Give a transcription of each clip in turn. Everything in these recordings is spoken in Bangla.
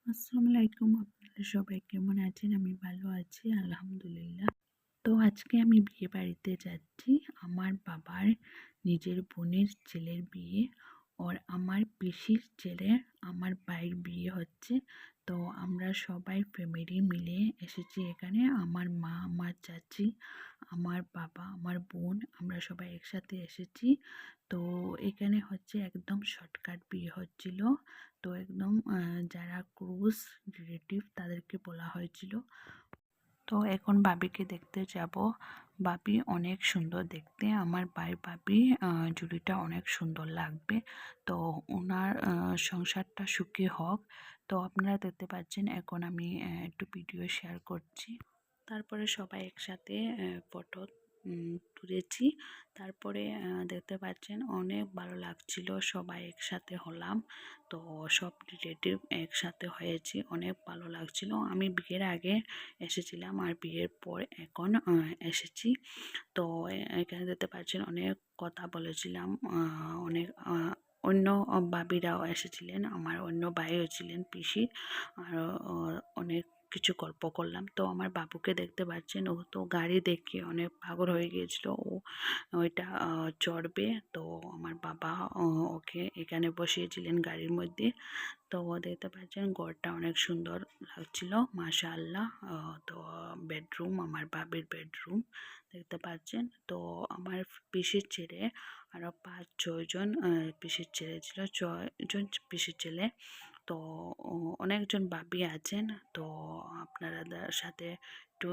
আসসালামু আলাইকুম। আপনারা সবাই কেমন আছেন? আমি ভালো আছি আলহামদুলিল্লাহ। তো আজকে আমি বিয়ে বাড়িতে যাচ্ছি। আমার বাবার নিজের বোনের ছেলের বিয়ে। আমার পিসির ছেলের আমার ভাইয়ের বিয়ে হচ্ছে। তো আমরা সবাই ফ্যামিলি মিলে এসেছি এখানে। আমার মা, আমার চাচি, আমার বাবা, আমার বোন, আমরা সবাই একসাথে এসেছি। তো এখানে হচ্ছে একদম শর্টকাট বিয়ে হচ্ছিল। তো একদম যারা ক্লোজ রিলেটিভ তাদেরকে বলা হয়েছিল। তো এখন বাবিকে দেখতে যাব। বাবি অনেক সুন্দর দেখতে। আমার বাবি জুড়িটা অনেক সুন্দর লাগবে। তো ওনার সংসারটা সুখী হোক। তো আপনারা দেখতে পাচ্ছেন এখন আমি একটু ভিডিও শেয়ার করছি। তারপরে সবাই একসাথে ফটো তুলেছি। তারপরে দেখতে পাচ্ছেন অনেক ভালো লাগছিল, সবাই একসাথে হলাম। তো সব রিলেটিভ একসাথে হয়েছি, অনেক ভালো লাগছিল। আমি বিয়ের আগে এসেছিলাম আর বিয়ের পর এখন এসেছি। তো এখানে দেখতে পাচ্ছেন অনেক কথা বলেছিলাম। অনেক অন্য ভাবিরাও এসেছিলেন, আমার অন্য ভাইও ছিলেন পিসি। আর অনেক কিছু গল্প করলাম। তো আমার বাবুকে দেখতে পাচ্ছেন, ও তো গাড়ি দেখে অনেক পাগল হয়ে গিয়েছিল, ওইটা চড়বে। তো আমার বাবা ওকে এখানে বসিয়েছিলেন গাড়ির মধ্যে। তো দেখতে পাচ্ছেন ঘরটা অনেক সুন্দর লাগছিল মাশাআল্লাহ। তো বেডরুম, আমার বাবির বেডরুম দেখতে পাচ্ছেন। তো আমার পিসির ছেলে আরও ৫-৬ জন পিসির ছেলে ছিল, ৬ জন পিসির ছেলে। তো অনেকজন ভাবি আছেন। তো আপনাদের সাথে একটু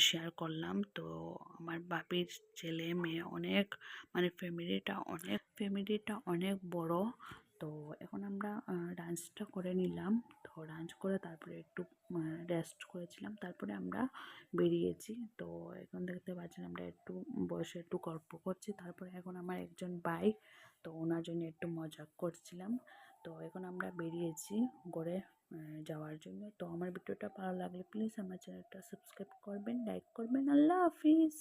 শেয়ার করলাম। তো আমার ভাবির ছেলে মেয়ে অনেক, মানে ফ্যামিলিটা অনেক বড়। তো এখন আমরা লাঞ্চটা করে নিলাম। তো লাঞ্চ করে তারপরে একটু রেস্ট করেছিলাম, তারপরে আমরা বেরিয়েছি। তো এখন দেখতে পাচ্ছেন আমরা একটু বসে একটু গল্প করছি। তারপরে এখন আমার একজন ভাই, তো ওনার জন্য একটু মজা করছিলাম। তো এখন আমরা বেরিয়েছি ঘরে যাওয়ার জন্য। তো আমার ভিডিওটা ভালো লাগলে প্লিজ আমার চ্যানেলটা সাবস্ক্রাইব করবেন, লাইক করবেন। আল্লাহ হাফিজ।